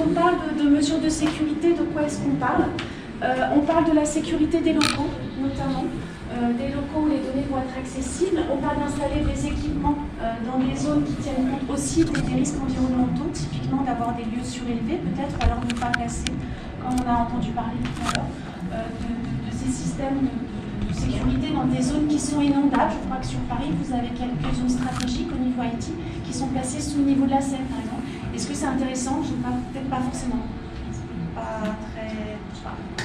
on parle de mesures de sécurité, de quoi est-ce qu'on parle? On parle de la sécurité des locaux, notamment, des locaux où les données vont être accessibles. On parle d'installer des équipements dans des zones qui tiennent compte aussi des risques environnementaux, typiquement d'avoir des lieux surélevés, peut-être, ou alors ne pas placer, comme on a entendu parler tout à l'heure, de ces systèmes de sécurité dans des zones qui sont inondables. Je crois que sur Paris, vous avez quelques zones stratégiques au niveau IT qui sont placées sous le niveau de la Seine, par exemple. Est-ce que c'est intéressant? Je ne sais pas, peut-être pas forcément. Pas très...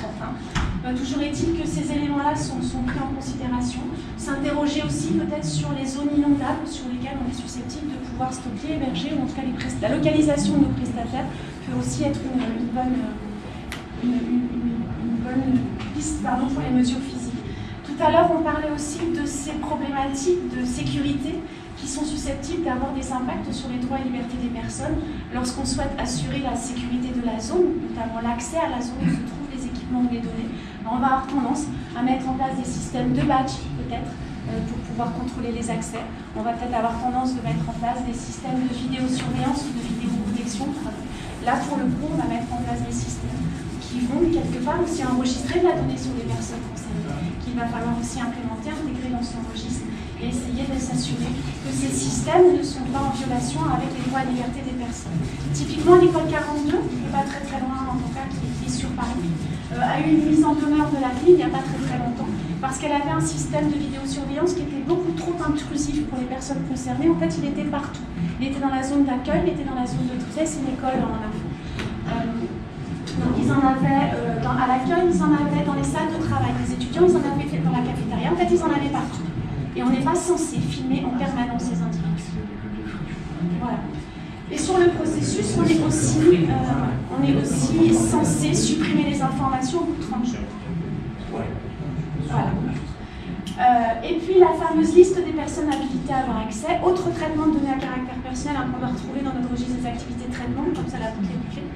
Enfin, toujours est-il que ces éléments-là sont pris en considération. S'interroger aussi peut-être sur les zones inondables sur lesquelles on est susceptible de pouvoir stocker, héberger, ou en tout cas la localisation de nos prestataires peut aussi être une bonne piste pour les mesures physiques. Tout à l'heure, on parlait aussi de ces problématiques de sécurité qui sont susceptibles d'avoir des impacts sur les droits et libertés des personnes lorsqu'on souhaite assurer la sécurité de la zone, notamment l'accès à la zone où se trouvent les équipements ou les données. On va avoir tendance à mettre en place des systèmes de badge, peut-être, pour pouvoir contrôler les accès. On va peut-être avoir tendance de mettre en place des systèmes de vidéosurveillance ou de vidéoprotection. Là, pour le coup, on va mettre en place des systèmes qui vont quelque part aussi enregistrer de la donnée sur les personnes concernées, qu'il va falloir aussi implémenter, intégrer dans son registre et essayer de s'assurer que ces systèmes ne sont pas en violation avec les droits et libertés des personnes. Typiquement, l'école 42, qui n'est pas très loin en tout cas, qui est sur Paris, a eu une mise en demeure de la CNIL il n'y a pas très longtemps, parce qu'elle avait un système de vidéosurveillance qui était beaucoup trop intrusif pour les personnes concernées. En fait, il était partout. Il était dans la zone d'accueil, il était dans la zone de tout ça, c'est une école en info. Donc ils en avaient à l'accueil, ils en avaient dans les salles de travail des étudiants, ils en avaient fait dans la cafétéria, en fait ils en avaient partout. Et on n'est pas censé filmer en permanence ces individus. Voilà. Et sur le processus, on est aussi censé supprimer les informations au bout de 30 jours. Voilà. Et puis la fameuse liste des personnes habilitées à avoir accès, autre traitement de données à caractère personnel qu'on va retrouver dans notre registre des activités de traitement, comme ça la boucle est bouclée.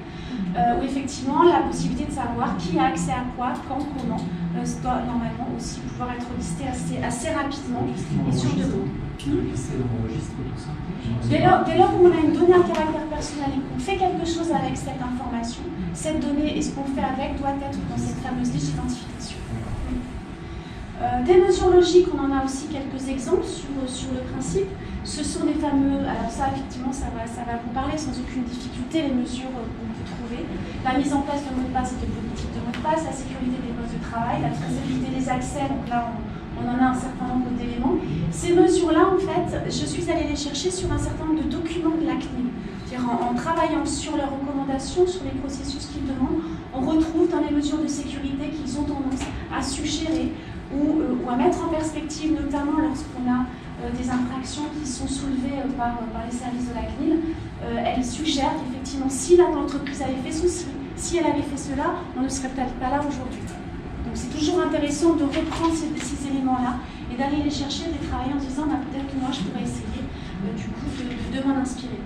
Où effectivement la possibilité de savoir qui a accès à quoi, quand, comment, doit normalement aussi pouvoir être listé assez rapidement et sur demande. Dès lors où on a une donnée à caractère personnel et qu'on fait quelque chose avec cette information, cette donnée et ce qu'on fait avec doit être dans cette fameuse liste d'identification. Des mesures logiques, on en a aussi quelques exemples sur le principe. Ce sont des fameux, alors ça effectivement ça va vous parler sans aucune difficulté, les mesures qu'on peut trouver. La mise en place de mots de passe et de politique de mots de passe, la sécurité des postes de travail, la traçabilité des accès, donc là on en a un certain nombre d'éléments. Ces mesures-là, en fait, je suis allée les chercher sur un certain nombre de documents de la CNIL. C'est-à-dire en travaillant sur leurs recommandations, sur les processus qu'ils demandent, on retrouve dans les mesures de sécurité qu'ils ont tendance à suggérer ou à mettre en perspective, notamment lorsqu'on a des infractions qui sont soulevées par les services de la CNIL, elle suggère qu'effectivement, si l'entreprise avait fait ceci, si elle avait fait cela, on ne serait peut-être pas là aujourd'hui. Donc c'est toujours intéressant de reprendre ces éléments-là et d'aller les chercher, de les travailler en disant peut-être que moi je pourrais essayer du coup de m'en inspirer.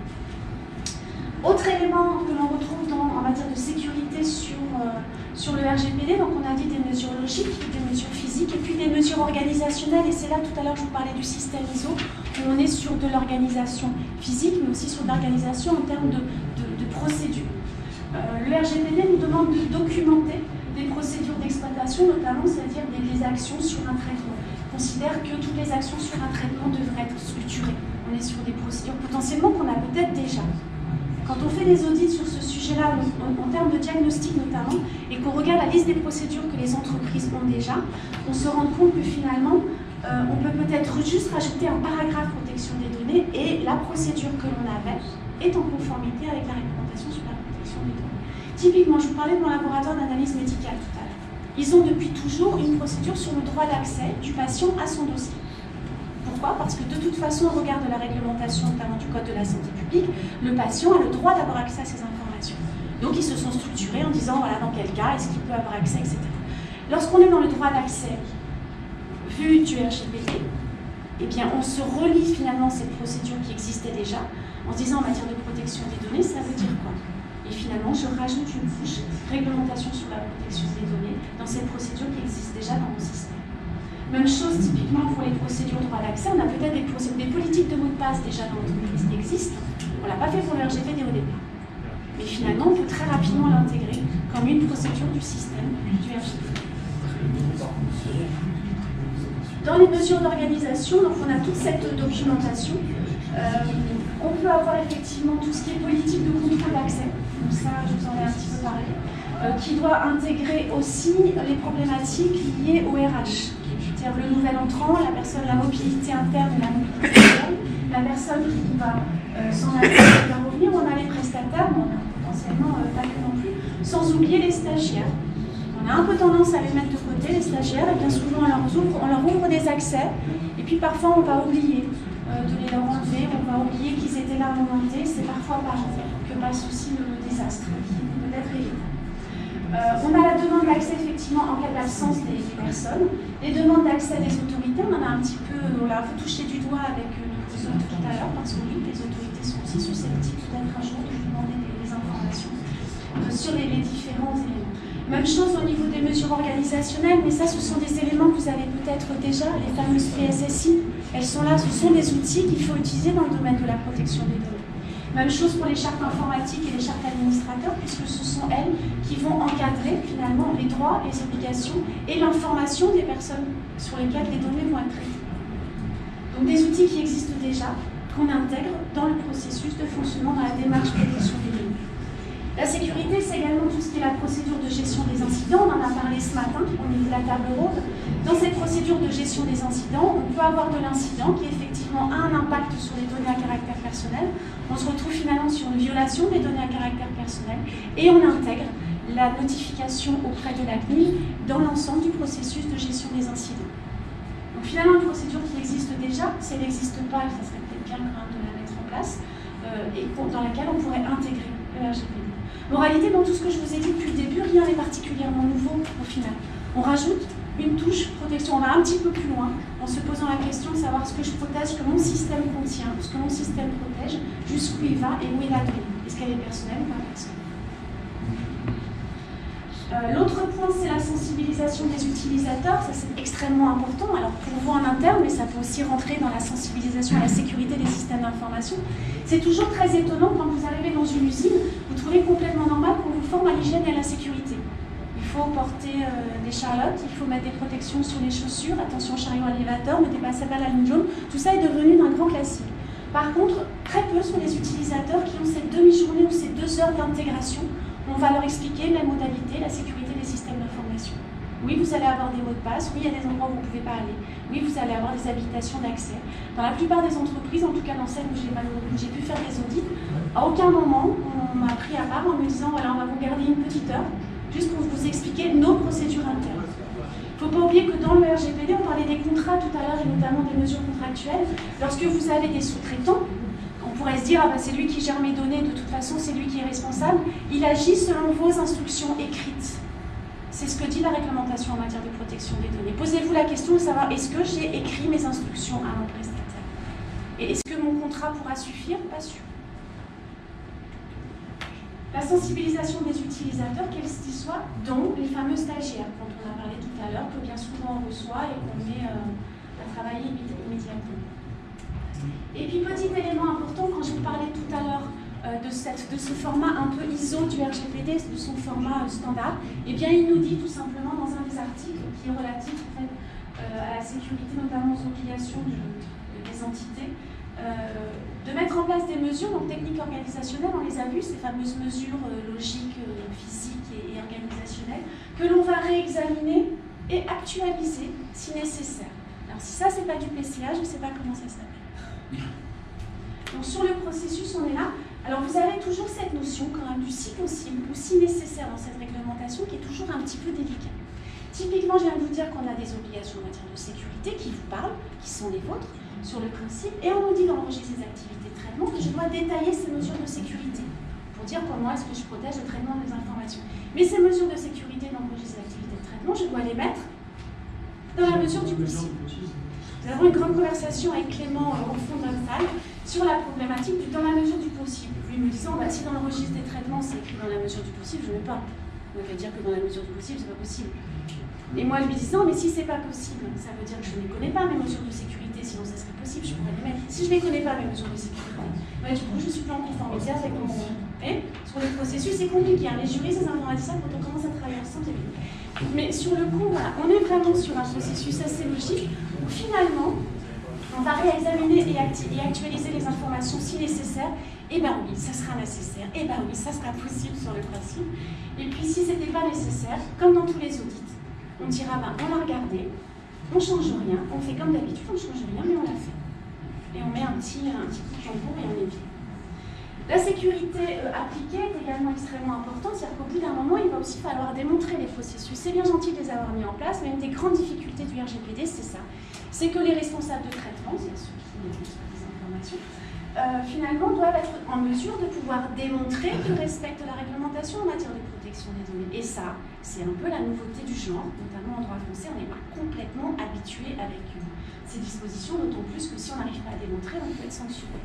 Autre élément que l'on retrouve en matière de sécurité sur le RGPD, donc on a dit des mesures logiques, des mesures physiques et puis des mesures organisationnelles, et c'est là tout à l'heure je vous parlais du système ISO, où on est sur de l'organisation physique mais aussi sur de l'organisation en termes de procédures. Le RGPD nous demande de documenter des procédures d'exploitation, notamment, c'est-à-dire des actions sur un traitement. On considère que toutes les actions sur un traitement devraient être structurées. On est sur des procédures potentiellement qu'on a peut-être déjà. Quand on fait des audits sur ce sujet-là, en termes de diagnostic notamment, et qu'on regarde la liste des procédures que les entreprises ont déjà, on se rend compte que finalement, on peut peut-être juste rajouter un paragraphe protection des données et la procédure que l'on avait est en conformité avec la réglementation sur la protection des données. Typiquement, je vous parlais de mon laboratoire d'analyse médicale tout à l'heure. Ils ont depuis toujours une procédure sur le droit d'accès du patient à son dossier. Pourquoi? Parce que de toute façon, au regard de la réglementation, notamment du Code de la santé publique, le patient a le droit d'avoir accès à ces informations. Donc ils se sont structurés en disant, voilà, dans quel cas, est-ce qu'il peut avoir accès, etc. Lorsqu'on est dans le droit d'accès, vu du RGPD, eh bien, on se relie finalement ces procédures qui existaient déjà, en se disant, en matière de protection des données, ça veut dire quoi? Et finalement, je rajoute une couche réglementation sur la protection des données dans cette procédure qui existe déjà dans mon système. Même chose typiquement pour les procédures droit d'accès, on a peut-être des politiques de mots de passe déjà dans l'entreprise qui existent, on ne l'a pas fait pour le RGPD au départ. mais finalement, on peut très rapidement l'intégrer comme une procédure du système du RGPD. Dans les mesures d'organisation, donc on a toute cette documentation. On peut avoir effectivement tout ce qui est politique de contrôle d'accès, donc ça je vous en ai un petit peu parlé, qui doit intégrer aussi les problématiques liées au RH, c'est-à-dire le nouvel entrant, la mobilité interne et la mobilité externe, la personne qui va s'en aller, qui va revenir, on a les prestataires, mais on a potentiellement pas que non plus, sans oublier les stagiaires. On a un peu tendance à les mettre de côté, les stagiaires, et bien souvent on leur ouvre des accès, et puis parfois on va oublier de les leur enlever, on va oublier qu'ils étaient là à un moment T, c'est parfois par que passe aussi le désastre qui peut être évité. On a la demande d'accès effectivement en cas d'absence des personnes, les demandes d'accès des autorités, on en a un petit peu, on l'a un peu touché du doigt avec les autres tout à l'heure, parce que oui, les autorités sont aussi susceptibles d'être un jour de vous demander des informations sur les différents éléments. Même chose au niveau des mesures organisationnelles, mais ça, ce sont des éléments que vous avez peut-être déjà, les fameuses PSSI. Elles sont là, ce sont des outils qu'il faut utiliser dans le domaine de la protection des données. Même chose pour les chartes informatiques et les chartes administrateurs, puisque ce sont elles qui vont encadrer finalement les droits, les obligations et l'information des personnes sur lesquelles les données vont être traitées. Donc des outils qui existent déjà, qu'on intègre dans le processus de fonctionnement dans la démarche protection des données. La sécurité, c'est également tout ce qui est la procédure de gestion des incidents. On en a parlé ce matin au niveau de la table ronde. Dans cette procédure de gestion des incidents, on peut avoir de l'incident qui effectivement a un impact sur les données à caractère personnel. On se retrouve finalement sur une violation des données à caractère personnel et on intègre la notification auprès de la CNIL dans l'ensemble du processus de gestion des incidents. Donc finalement, une procédure qui existe déjà, si elle n'existe pas, ça serait peut-être bien quand même de la mettre en place, et dans laquelle on pourrait intégrer le RGPD. Moralité, dans tout ce que je vous ai dit depuis le début, rien n'est particulièrement nouveau au final. On rajoute une touche protection, on va un petit peu plus loin en se posant la question de savoir ce que je protège, ce que mon système contient, ce que mon système protège, jusqu'où il va et où est la donnée. Est-ce qu'elle est personnelle ou pas personnelle? L'autre point, c'est la sensibilisation des utilisateurs. Ça, c'est extrêmement important. Alors, pour vous en interne, mais ça peut aussi rentrer dans la sensibilisation à la sécurité des systèmes d'information. C'est toujours très étonnant quand vous arrivez dans une usine, vous trouvez complètement normal qu'on vous forme à l'hygiène et à la sécurité. Il faut porter des charlottes, il faut mettre des protections sur les chaussures, attention chariot à l'élévateur, ne dépassez pas la ligne jaune. Tout ça est devenu d'un grand classique. Par contre, très peu sont les utilisateurs qui ont cette demi-journée ou ces 2 heures d'intégration. On va leur expliquer la modalité, la sécurité des systèmes d'information. Oui, vous allez avoir des mots de passe, oui, il y a des endroits où vous ne pouvez pas aller, oui, vous allez avoir des habilitations d'accès. Dans la plupart des entreprises, en tout cas dans celles où j'ai pu faire des audits, à aucun moment on m'a pris à part en me disant voilà, on va vous garder une petite heure, juste pour vous expliquer nos procédures internes. Il ne faut pas oublier que dans le RGPD, on parlait des contrats tout à l'heure et notamment des mesures contractuelles. Lorsque vous avez des sous-traitants, on pourrait se dire, ah ben c'est lui qui gère mes données, de toute façon c'est lui qui est responsable. Il agit selon vos instructions écrites. C'est ce que dit la réglementation en matière de protection des données. Posez-vous la question de savoir, est-ce que j'ai écrit mes instructions à mon prestataire? Et est-ce que mon contrat pourra suffire? Pas sûr. La sensibilisation des utilisateurs, quels qu'ils soient, dont les fameux stagiaires, dont on a parlé tout à l'heure, que bien souvent on reçoit et qu'on met à travailler immédiatement. Et puis, petit élément important, quand je vous parlais tout à l'heure de ce format un peu ISO du RGPD, de son format standard, eh bien, il nous dit tout simplement dans un des articles qui est relatif en fait, à la sécurité, notamment aux obligations des entités, de mettre en place des mesures, donc techniques organisationnelles, on les a vues, ces fameuses mesures logiques, physiques et organisationnelles, que l'on va réexaminer et actualiser si nécessaire. Alors si ça, c'est pas du PCA, je ne sais pas comment ça s'appelle. Donc sur le processus, on est là. Alors vous avez toujours cette notion quand même du si possible ou si nécessaire dans cette réglementation qui est toujours un petit peu délicate. Typiquement, je viens de vous dire qu'on a des obligations en matière de sécurité qui vous parlent, qui sont les vôtres, sur le principe, et on nous dit dans le registre des activités de traitement que je dois détailler ces mesures de sécurité pour dire comment est-ce que je protège le traitement des informations. Mais ces mesures de sécurité dans le registre des activités de traitement, je dois les mettre dans la mesure du possible. Nous avons une grande conversation avec Clément au fond de notre salle sur la problématique du dans la mesure du possible. Lui me disant, bah, si dans le registre des traitements c'est écrit dans la mesure du possible, je ne mets pas. On va dire que dans la mesure du possible, c'est pas possible. Et moi, je lui dis, non, mais si c'est pas possible, ça veut dire que je ne les connais pas, mes mesures de sécurité, sinon ça serait possible, je pourrais les mettre. Si je ne les connais pas, mes mesures de sécurité, bah, du coup, je suis plus en conformité avec Et sur les processus, c'est compliqué. Hein. Les juristes, les informaticiens, quand on commence à travailler ensemble, c'est bien. Mais sur le coup, voilà, on est vraiment sur un processus assez logique où finalement, on va réexaminer et actualiser les informations si nécessaire. Eh bien oui, ça sera nécessaire. Eh bien oui, ça sera possible sur le principe. Et puis si ce n'était pas nécessaire, comme dans tous les audits, on dira, ben, on l'a regardé, on ne change rien, on fait comme d'habitude, on ne change rien, mais on l'a fait. Et on met un petit coup de tambour et on évite. La sécurité appliquée est également extrêmement importante, c'est-à-dire qu'au bout d'un moment, il va aussi falloir démontrer les processus. C'est bien gentil de les avoir mis en place, mais une des grandes difficultés du RGPD, c'est ça. C'est que les responsables de traitement, c'est ceux qui reçoivent les informations, finalement doivent être en mesure de pouvoir démontrer qu'ils respectent la réglementation en matière de protection des données. Et ça, c'est un peu la nouveauté du genre, notamment en droit français, on n'est pas complètement habitué avec ces dispositions, d'autant plus que si on n'arrive pas à démontrer, on peut être sanctionné.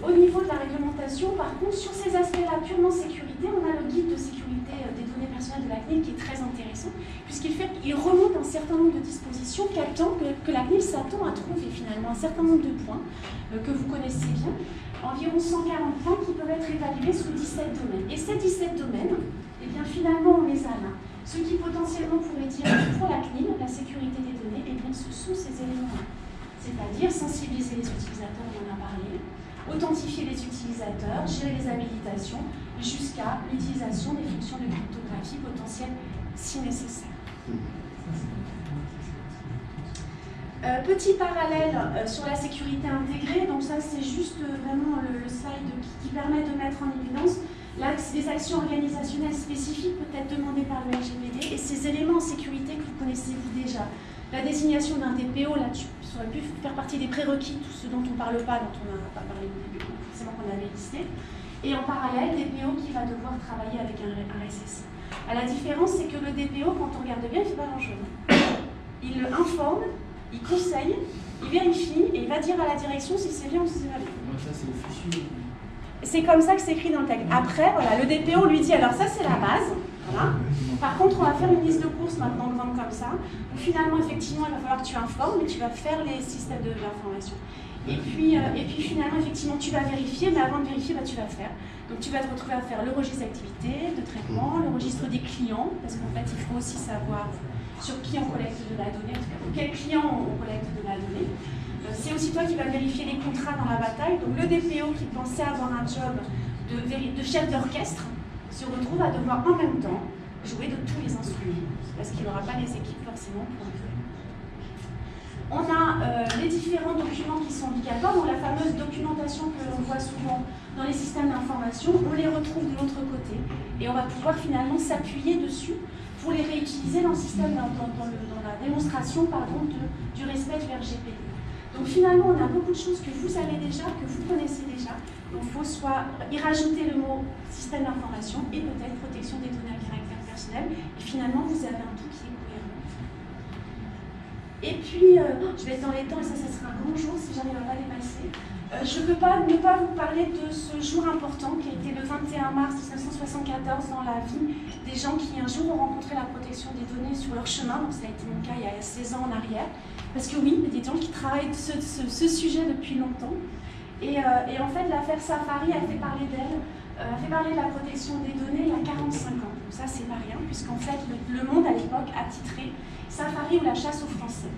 Au niveau de la réglementation, par contre, sur ces aspects-là purement sécurité, on a le guide de sécurité des données personnelles de la CNIL qui est très intéressant, puisqu'il remonte un certain nombre de dispositions que la CNIL s'attend à trouver finalement, un certain nombre de points que vous connaissez bien, environ 140 points qui peuvent être évalués sous 17 domaines. Et ces 17 domaines, eh bien finalement on les a là. Ce qui potentiellement pourrait dire pour la CNIL, la sécurité des données, eh bien ce sont ces éléments-là. C'est-à-dire sensibiliser les utilisateurs, on en a parlé, authentifier les utilisateurs, gérer les habilitations, jusqu'à l'utilisation des fonctions de cryptographie potentielles si nécessaire. Petit parallèle sur la sécurité intégrée, donc ça c'est juste vraiment le slide qui permet de mettre en évidence là, des actions organisationnelles spécifiques peut-être demandées par le RGPD et ces éléments en sécurité que vous connaissez vous déjà. La désignation d'un DPO, là, ça aurait pu faire partie des prérequis, tout ce dont on ne parle pas, dont on n'a pas parlé au début, forcément qu'on avait listé. Et en parallèle, DPO qui va devoir travailler avec un RSSI. La différence, c'est que le DPO, quand on regarde bien, il ne fait pas grand-chose. Il informe, il conseille, il vérifie, et il va dire à la direction si c'est bien ou si c'est pas bien. Ça, c'est officieux. C'est comme ça que c'est écrit dans le texte. Après, voilà, le DPO lui dit, alors ça c'est la base. Voilà. Par contre, on va faire une liste de courses maintenant grande comme ça, où finalement, effectivement, il va falloir que tu informes, mais tu vas faire les systèmes d'information. Et puis finalement, effectivement, tu vas vérifier, mais avant de vérifier, bah, tu vas faire. Donc, tu vas te retrouver à faire le registre d'activité, de traitement, le registre des clients, parce qu'en fait, il faut aussi savoir sur qui on collecte de la donnée, en tout cas, pour quel client on collecte de la donnée. C'est aussi toi qui vas vérifier les contrats dans la bataille. Donc, le DPO qui pensait avoir un job de chef d'orchestre se retrouve à devoir en même temps jouer de tous les instruments, parce qu'il n'aura pas les équipes forcément pour le faire. On a les différents documents qui sont obligatoires, donc la fameuse documentation que l'on voit souvent dans les systèmes d'information, on les retrouve de l'autre côté, et on va pouvoir finalement s'appuyer dessus pour les réutiliser dans le système, dans la démonstration du respect du RGPD. Donc finalement, on a beaucoup de choses que vous savez déjà, que vous connaissez déjà. Donc il faut soit y rajouter le mot système d'information et peut-être protection des données à caractère personnel. Et finalement, vous avez un tout qui est cohérent. Et puis, je vais être dans les temps et ça sera un grand jour si j'arrive à pas dépasser. Je ne peux pas ne pas vous parler de ce jour important qui a été le 21 mars 1974 dans la vie des gens qui un jour ont rencontré la protection des données sur leur chemin. Donc ça a été mon cas il y a 16 ans en arrière. Parce que oui, il y a des gens qui travaillent ce sujet depuis longtemps. Et en fait, l'affaire Safari a fait parler d'elle, a fait parler de la protection des données il y a 45 ans. Donc ça, c'est pas rien, puisqu'en fait, le Monde à l'époque a titré Safari ou la chasse aux Français.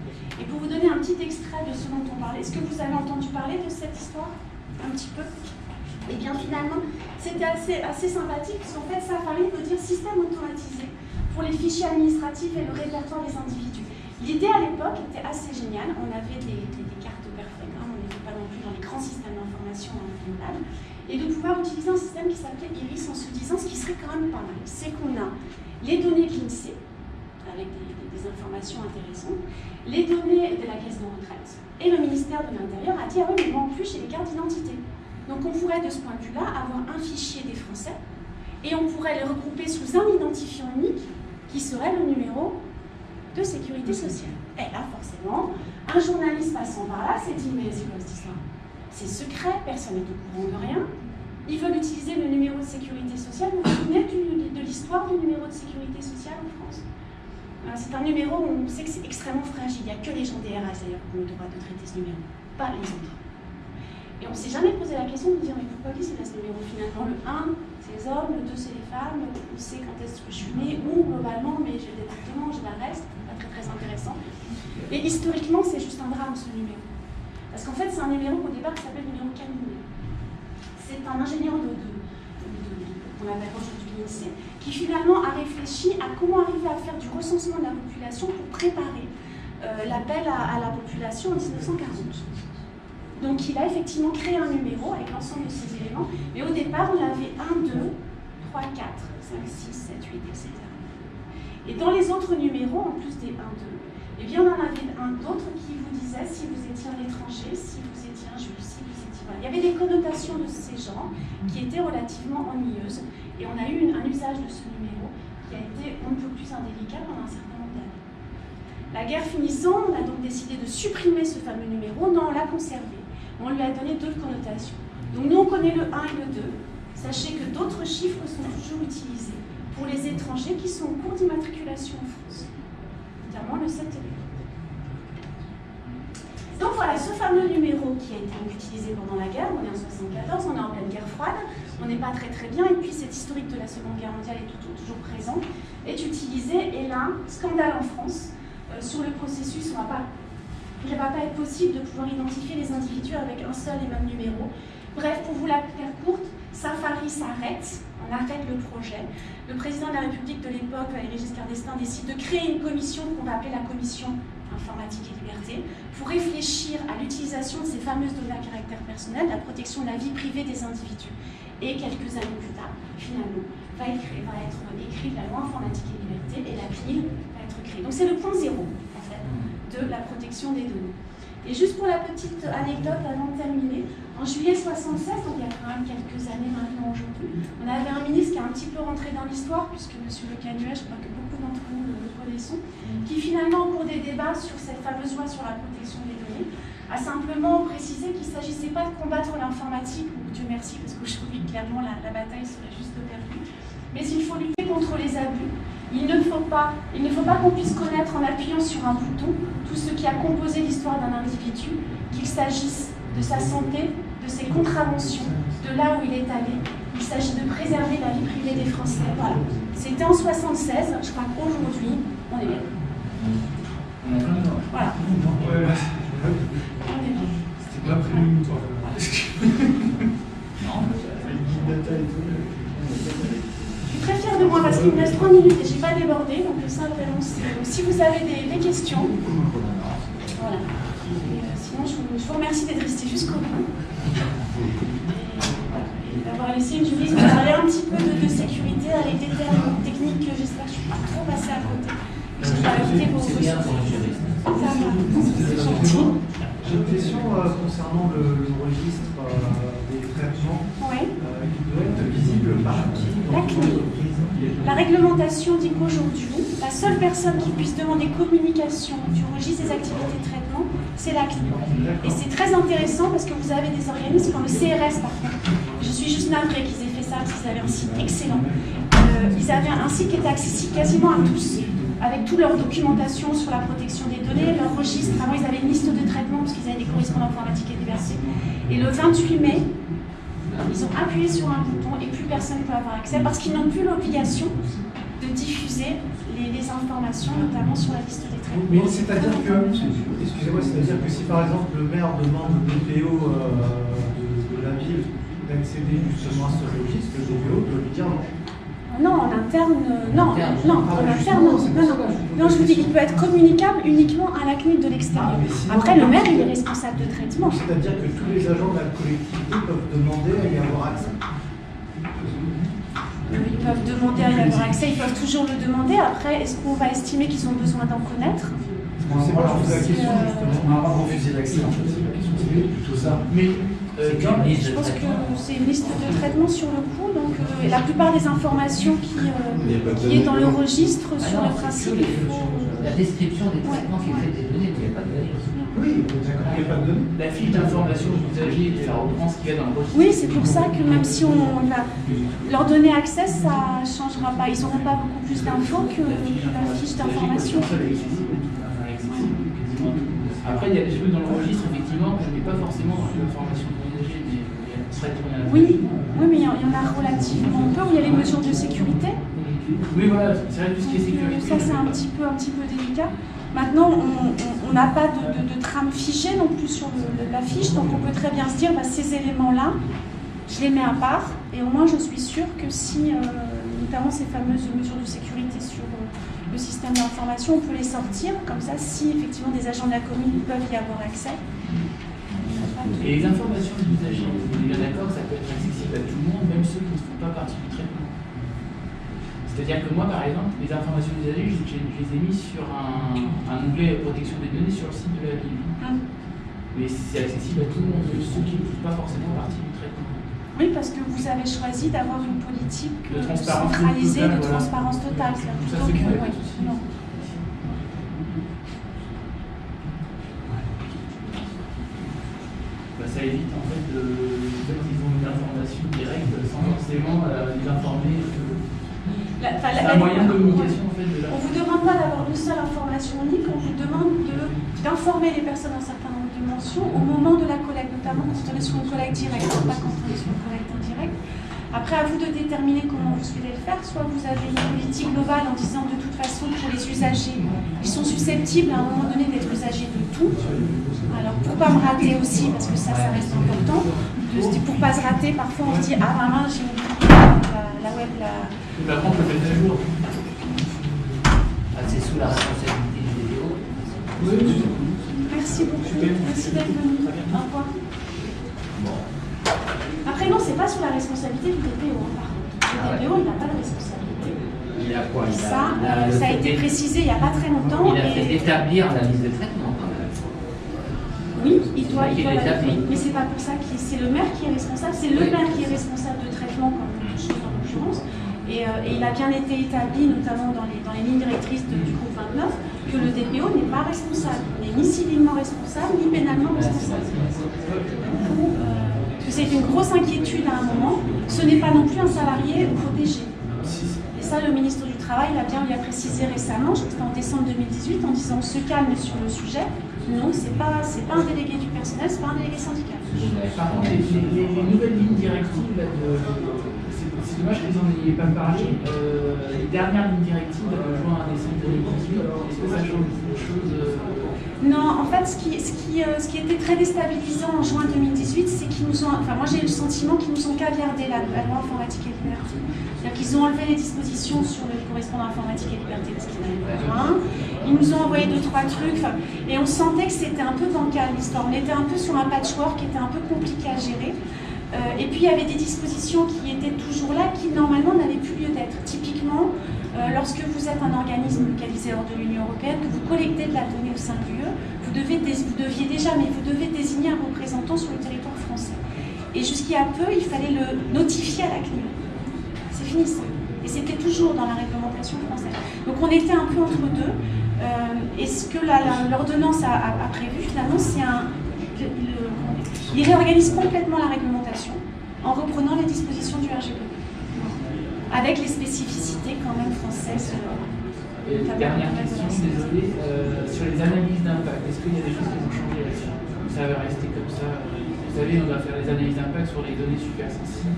Et pour vous donner un petit extrait de ce dont on parlait, est-ce que vous avez entendu parler de cette histoire un petit peu? Et bien finalement, c'était assez sympathique, puisqu'en fait, Safari veut dire système automatisé pour les fichiers administratifs et le répertoire des individus. L'idée à l'époque était assez géniale. On avait des cartes perfectes, hein, on n'était pas non plus dans les grands systèmes d'information internationales, et de pouvoir utiliser un système qui s'appelait IRIS en se disant ce qui serait quand même pas mal, c'est qu'on a les données de l'INSEE, avec des informations intéressantes, les données de la caisse de retraite, et le ministère de l'Intérieur a dit ah oui, mais il manque plus chez les cartes d'identité. Donc on pourrait de ce point de vue-là avoir un fichier des Français, et on pourrait les regrouper sous un identifiant unique, qui serait le numéro de sécurité sociale. Et là, forcément, un journaliste passant par là s'est dit, mais c'est quoi cette histoire? C'est secret, personne n'est au courant de rien. Ils veulent utiliser le numéro de sécurité sociale. Vous vous souvenez de l'histoire du numéro de sécurité sociale en France? C'est un numéro où on sait que c'est extrêmement fragile. Il n'y a que les gens des RAS d'ailleurs qui ont le droit de traiter ce numéro, pas les autres. Et on ne s'est jamais posé la question de dire mais pourquoi qui c'est là ce numéro finalement? Le 1, c'est les hommes, le 2, c'est les femmes, on sait quand est-ce que je suis née, où globalement, mais j'ai le département, j'ai l'adresse, pas très très intéressant. Et historiquement, c'est juste un drame ce numéro. Parce qu'en fait, c'est un numéro qu'au départ qui s'appelle numéro cabinet. C'est un ingénieur qu'on appelle aujourd'hui l'INSEE, qui finalement a réfléchi à comment arriver à faire du recensement de la population pour préparer l'appel à la population en 1940. Donc il a effectivement créé un numéro avec l'ensemble de ces éléments, mais au départ on avait 1, 2, 3, 4, 5, 6, 7, 8, etc. Et dans les autres numéros, en plus des 1, 2, eh bien on en avait un d'autre qui vous disait si vous étiez un étranger, si vous étiez un juif, si vous étiez... Voilà. Il y avait des connotations de ces genres qui étaient relativement ennuyeuses, et on a eu un usage de ce numéro qui a été un peu plus indélicat pendant un certain nombre d'années. La guerre finissant, on a donc décidé de supprimer ce fameux numéro, non, on l'a conservé. On lui a donné d'autres connotations. Donc nous, on connaît le 1 et le 2. Sachez que d'autres chiffres sont toujours utilisés pour les étrangers qui sont en cours d'immatriculation en France, notamment le 7 et le 8. Donc voilà, ce fameux numéro qui a été utilisé pendant la guerre, on est en 1974, on est en pleine guerre froide, on n'est pas très très bien, et puis cet historique de la Seconde Guerre mondiale est toujours présent, est utilisé, et là, scandale en France, sur le processus, il ne va pas être possible de pouvoir identifier les individus avec un seul et même numéro. Bref, pour vous la faire courte, Safari s'arrête, on arrête le projet. Le président de la République de l'époque, Valéry Giscard d'Estaing, décide de créer une commission qu'on va appeler la commission informatique et liberté, pour réfléchir à l'utilisation de ces fameuses données à caractère personnel, la protection de la vie privée des individus. Et quelques années plus tard, finalement, va être écrite la loi informatique et liberté, et la CNIL va être créée. Donc c'est le point zéro, en fait, de la protection des données. Et juste pour la petite anecdote avant de terminer, en juillet 1976, donc il y a quand même quelques années maintenant aujourd'hui, on avait un ministre qui est un petit peu rentré dans l'histoire, puisque M. Le Canuet, je crois que beaucoup d'entre nous le connaissons, qui finalement, au cours des débats sur cette fameuse loi sur la protection des données, a simplement précisé qu'il ne s'agissait pas de combattre l'informatique, ou Dieu merci, parce qu'aujourd'hui, clairement, la bataille serait juste perdue, mais il faut lutter contre les abus. Il ne faut pas qu'on puisse connaître en appuyant sur un bouton tout ce qui a composé l'histoire d'un individu, qu'il s'agisse de sa santé, de ses contraventions, de là où il est allé. Il s'agit de préserver la vie privée des Français. Voilà. C'était en 1976, je crois qu'aujourd'hui, on est bien. Voilà. On est bien. C'était pas prévu, toi. Non, je suis très fière de moi parce qu'il me reste 3 minutes et je n'ai pas débordé, donc ça vraiment si vous avez des questions, voilà. Sinon je vous remercie d'être resté jusqu'au bout et d'avoir laissé une juriste parler un petit peu de sécurité avec des termes techniques que j'espère que je ne suis pas trop passée à côté. Je vais ajouter vos bien pour une juriste. C'est gentil. J'ai une question concernant le registre des traitements qui doit être visible par qui? La CNIL. La réglementation dit qu'aujourd'hui, la seule personne qui puisse demander communication du registre des activités de traitement, c'est la CNIL. Et c'est très intéressant parce que vous avez des organismes comme le CRS par contre. Je suis juste navrée qu'ils aient fait ça parce qu'ils avaient un site excellent. Ils avaient un site qui était accessible quasiment à tous, avec toute leur documentation sur la protection des données, leur registre. Avant, ils avaient une liste de traitements parce qu'ils avaient des correspondants informatiques et diversités. Et le 28 mai, ils ont appuyé sur un bouton et plus personne ne peut avoir accès parce qu'ils n'ont plus l'obligation de diffuser les informations, notamment sur la liste des traitements. Mais c'est-à-dire que, excusez-moi, c'est-à-dire que si par exemple le maire demande au DPO de la ville d'accéder justement à ce registre, le DPO doit lui dire non. Non, en interne, non, je vous dis, il peut être communicable uniquement à la CNIL de l'extérieur. Après, le maire, il est responsable de traitement. C'est-à-dire que tous les agents de la collectivité peuvent demander à y avoir accès. Ils peuvent demander à y avoir accès, ils peuvent toujours le demander. Après, est-ce qu'on va estimer qu'ils ont besoin d'en connaître? C'est moi, je pose la question justement. On n'a pas refusé l'accès, en fait, c'est la question, c'est plutôt ça. Mais je pense que c'est une liste de traitement sur le coup, donc la plupart des informations qui est dans le registre sur le principe, il faut... La description des traitements qui est faite des données, il n'y a pas de données. Oui, d'accord, il n'y a pas de données. La fiche d'information d'usager, ça reprend ce qu'il y a dans le registre. Oui, c'est pour ça que même si on va leur donner accès, ça ne changera pas. Ils n'auront pas beaucoup plus d'infos que la fiche d'information. Après, Après, il y a des choses dans le registre, effectivement, que je n'ai pas forcément dans l'information d'usager, mais elle serait tournée à la Oui, mais il y en a relativement peu. Il y a les mesures de sécurité. Oui, voilà, c'est vrai, tout ce qui est sécurité. Ça, c'est un petit peu délicat. Maintenant, on n'a pas de trame figée non plus sur la fiche, donc on peut très bien se dire, bah, ces éléments-là, je les mets à part, et au moins je suis sûre que si, notamment ces fameuses mesures de sécurité sur le système d'information, on peut les sortir, comme ça, si effectivement des agents de la commune peuvent y avoir accès. Et les informations de l'usager, on est bien d'accord que ça peut être accessible à tout le monde, même ceux qui ne font pas partie du traitement. C'est-à-dire que moi, par exemple, les informations des usagers, je les ai mises sur un onglet protection des données sur le site de la ville. Mais c'est accessible à tout le monde, ceux qui ne font pas forcément partie du traitement. Oui, parce que vous avez choisi d'avoir une politique centralisée de transparence totale. Tout ça, c'est clair. Non. Ça évite en fait qu'ils ont une information directe sans forcément les informer. C'est un moyen de communication en fait. On ne vous demande pas d'avoir une seule information unique, on vous demande d'informer les personnes d'un certain nombre de mentions au moment de la collecte, notamment quand on est sur une collecte directe, pas quand on est sur une collecte indirecte. Après, à vous de déterminer comment vous souhaitez le faire. Soit vous avez une politique globale en disant de toute façon pour les usagers, ils sont susceptibles à un moment donné d'être usagers de tout. Alors pour pas me rater aussi, parce que ça reste important, pour pas se rater, parfois on se dit ah maman j'ai oublié la web, Par contre, le fait de jour. C'est sous la responsabilité du DPO. Oui. Merci beaucoup. Merci d'être venu. Au revoir. Après, non, c'est pas sous la responsabilité du DPO. Par contre, le DPO, il n'a pas de responsabilité. Il a quoi? Ça a été précisé il n'y a pas très longtemps. Il a fait établir la liste de traitement quand même. Oui, il doit l'établir. mais c'est pas pour ça que c'est le maire qui est responsable. C'est le maire qui est responsable de traitement, comme beaucoup de choses en l'occurrence. Et il a bien été établi, notamment dans les lignes directrices du groupe 29, que le DPO n'est pas responsable. Il n'est ni civilement responsable, ni pénalement responsable. Parce que c'est une grosse inquiétude à un moment. Ce n'est pas non plus un salarié protégé. Et ça, le ministre du Travail l'a bien précisé récemment, je crois que c'était en décembre 2018, en disant on se calme sur le sujet. Non, c'est pas un délégué du personnel, c'est pas un délégué syndical. Par contre, les nouvelles lignes directives, c'est dommage que vous n'en ayez pas parlé. Les dernières lignes directives de juin à décembre 2018, est-ce que ça change beaucoup de choses Non, en fait, ce qui était très déstabilisant en juin 2018, c'est qu'ils nous ont. Enfin, moi j'ai eu le sentiment qu'ils nous ont caviardé la loi informatique et liberté. C'est-à-dire qu'ils ont enlevé les dispositions sur le correspondant informatique et liberté parce qu'ils n'avaient pas besoin. Ils nous ont envoyé 2-3 trucs, et on sentait que c'était un peu bancal l'histoire. On était un peu sur un patchwork qui était un peu compliqué à gérer. Et puis il y avait des dispositions qui étaient toujours là, qui normalement n'avaient plus lieu d'être. Typiquement, lorsque vous êtes un organisme localisé hors de l'Union européenne, que vous collectez de la donnée au sein de l'UE, vous devez désigner un représentant sur le territoire français. Et jusqu'à peu, il fallait le notifier à la CNIL. C'est fini ça. Et c'était toujours dans la réglementation française. Donc on était un peu entre deux. Et ce que l'ordonnance a prévu, finalement, c'est il réorganise complètement la réglementation en reprenant les dispositions du RGPD, avec les spécificités quand même françaises. Dernière question, désolé, sur les analyses d'impact, est-ce qu'il y a des choses qui vont changer là-dessus? Ça va rester comme ça? Vous savez, on doit faire des analyses d'impact sur les données super sensibles.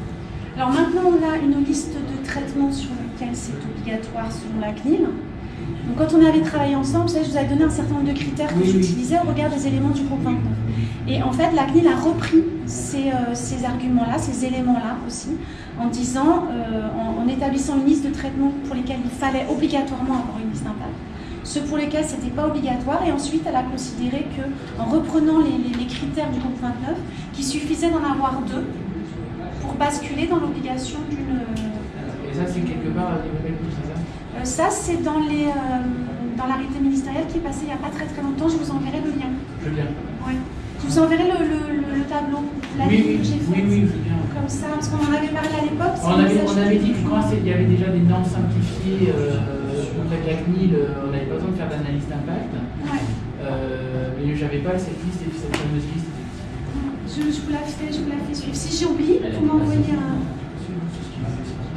Alors maintenant, on a une liste de traitements sur lesquels c'est obligatoire selon la CNIL. Donc quand on avait travaillé ensemble, je vous avais donné un certain nombre de critères que j'utilisais au regard des éléments du groupe 29. Et en fait, la CNIL a repris ces arguments-là, ces éléments-là aussi, en disant, en établissant une liste de traitements pour lesquels il fallait obligatoirement avoir une liste d'impact, ceux pour lesquels ce n'était pas obligatoire, et ensuite elle a considéré qu'en reprenant les critères du groupe 29, qu'il suffisait d'en avoir 2 pour basculer dans l'obligation d'une... Et ça, c'est quelque part à niveau MELCO, c'est ça? Ça, c'est dans l'arrêté ministériel qui est passé il n'y a pas très longtemps. Je vous enverrai le lien. Je viens. Ouais. Je vous enverrai le tableau, la ligne que j'ai faite. Oui, je viens. Comme ça, parce qu'on en avait parlé à l'époque. On avait dit que quand il y avait déjà des normes simplifiées avec la CNIL, on n'avait pas besoin de faire d'analyse d'impact. Ouais. Mais je n'avais pas cette liste et cette fameuse liste. Je vous la fais suivre. Si j'oublie, vous m'envoyez un...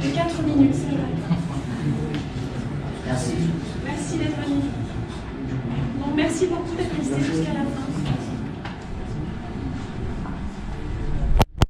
De 4 minutes, c'est vrai. Merci. Merci d'être venu. Bon, merci beaucoup d'être resté jusqu'à la fin.